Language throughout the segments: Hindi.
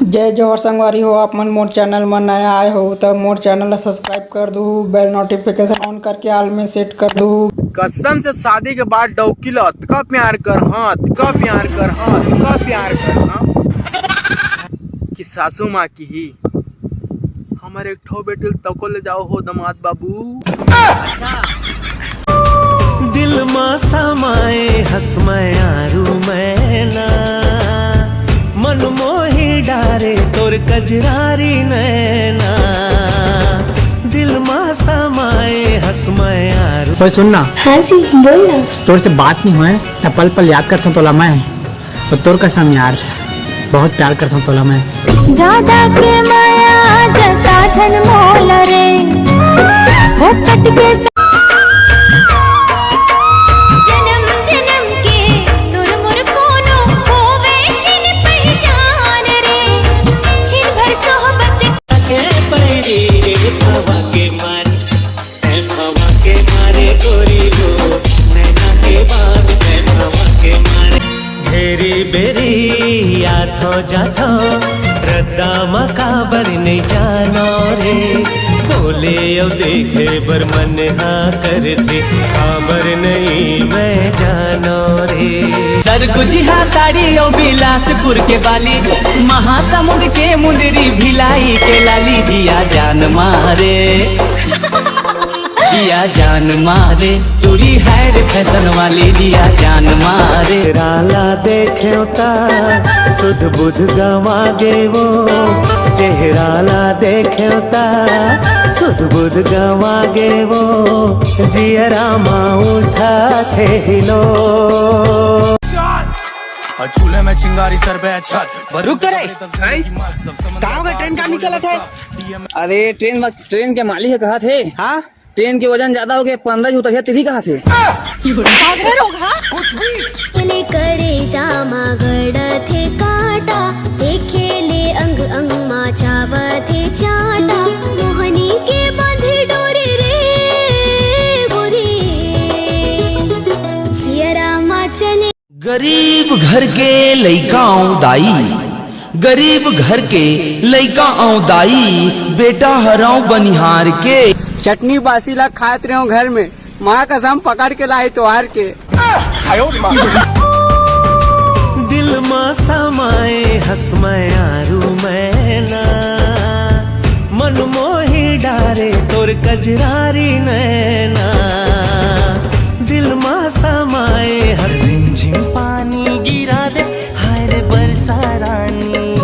जय जोहर संगवारी हो। आप मन मोर चैनल में नया आए हो तो मोर चैनल ला सब्सक्राइब कर दू, बेल नोटिफिकेशन ऑन करके ऑल में सेट कर दू। कसम से शादी के बाद डौकी लो का प्यार कर कि सासू माँ की ही हमारे एक ठो बेटिल तको ले जाओ हो दमाद बाबू। दिल मा समाए हसमय आरू मैना मन मोही डारे तोर कजरारी नैना दिल मा समाए हसमय आरू। ओए सुनना। हाँ जी बोल ना। तोर से बात नहीं हुए मैं पल पल याद करता हूँ तोला मैं तो तोर कसम यार बहुत प्यार करता हूँ तोला मैं। ज्यादा के माया जता छन मोल रे वो कट के जन्म जन्म के तुर मुर कोनो होवे छिन पहचान रे छिन भर सोहबत के पैरी हवा के मारे गोरी हो नैना के बाग हवा के मारे घेरी बेरी आथो जाथो रद्दा मकाबर नहीं जानो रे बोले ओ देखे बर मन हाँ करते खबर नहीं मैं जानो रे। सरगुजी हाँ साड़ी ओ बिलासपुर के बाली महासमुंद के मुंदरी भिलाई के लाली दिया जान मारे जिया जान मारे टूरी है रे फैशन वाली दिया जान मारे। राला देखे सुध बुध गवा गे वो चेहराला देखे सुध बुध गवा गे वो जियरा माँ उठा थे हिलो चूल्हे में चिंगारी सर पे छत रुक रे कहाँ गए ट्रेन का निकला था। अरे ट्रेन के मालिक है कहा थे। हाँ ट्रेन के वजन ज्यादा हो गए 15 उतरिया तिथि कहाँ थे। कुछ भी ले करे जामा गड़ थे काटा देखे ले अंग अंग मा छावा थे चाटा मोहनी के बांधे डोरे रे गोरी जियरा मा चले। गरीब घर के लइका दाई गरीब घर के लइका दाई बेटा हराऊ बनिहार के चटनी बासी ला खात रहे घर में माँ कसम पकड़ के लाई त्योहार के। दिल मा समाए हसमय आरू मैना मन मोही डारे तोर कजरारी नैना दिल मा समाए हस झिम पानी गिरा दे हाय रे बरसा रानी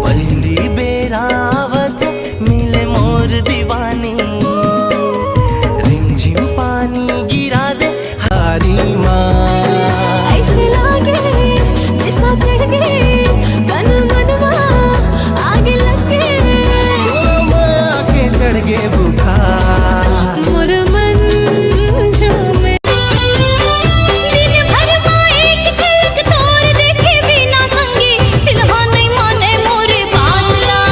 पहली बेरावत मिले मोर दीवानी रिमझिम पानी गिरा दे हारी माँ ऐसे लागे ऐसा चढ़ गए तन मनवा आगे लगे आके चढ़ गए बुखार मोर मन जो में दिन भर में एक झलक तोर देखे बिना संगी दिलवा नहीं माने मोरे बातला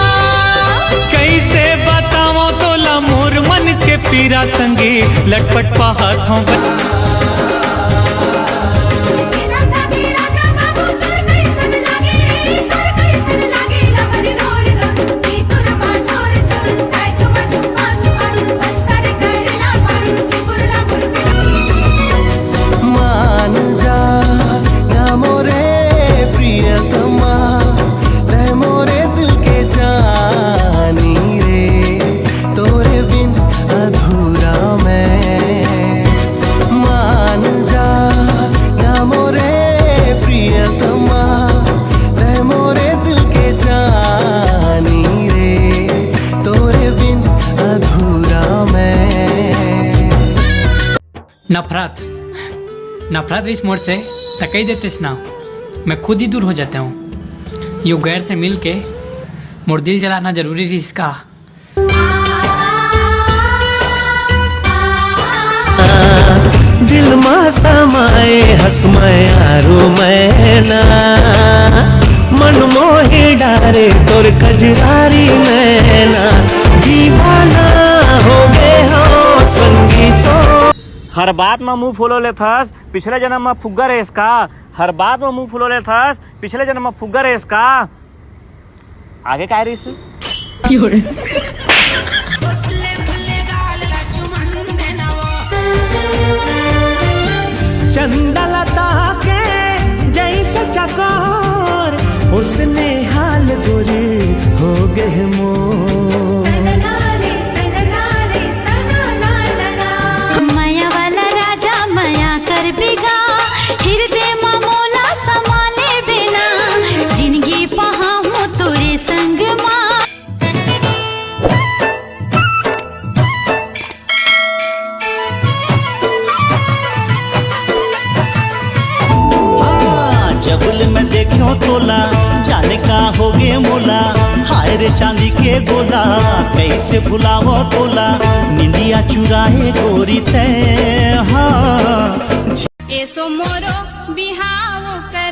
कैसे बताओ तोला मोर मन के पीरा संगे लटपट हाथों मान जा ना मोरे प्रियतमा रह मोरे दिल के जानी रे तोरे बिन अधूरा मैं मान जा ना मोरे प्रियतमा रह मोरे दिल के जानी रे तोरे बिन अधूरा मैं। नफरत इस मोड़ से तकई देते ना मैं खुद ही दूर हो जाता हूँ। यू गैर से मिल के मोर दिल जलाना जरूरी थी इसका। दिल मा समाए हसमय आरू मैना मन मोही डारे तोर कजरारी नैना दीवाना हो गए हो संगीतो। हर बात में मुंह फुलो ले थस पिछले जन्म में फुग्गा रेस का हर बात में मुंह फुलो ले थस पिछले जन्म में फुग्गा रेस का आगे काय रही से? चंदलता के जैसे चकोर उसने हाल गोरी हो गए मोर। माया वाला राजा माया कर बिगा हृदय मामोला संभाले बिना जिंदगी पहाऊं तोरे संग माँ। जबुल में देखियो तोला जाने का हो गे मोला। हाय रे चांदी के गोला कैसे भुलावो तोला निंदिया चुराए गोरी ते। हाँ एसो मोरो बिहाव कर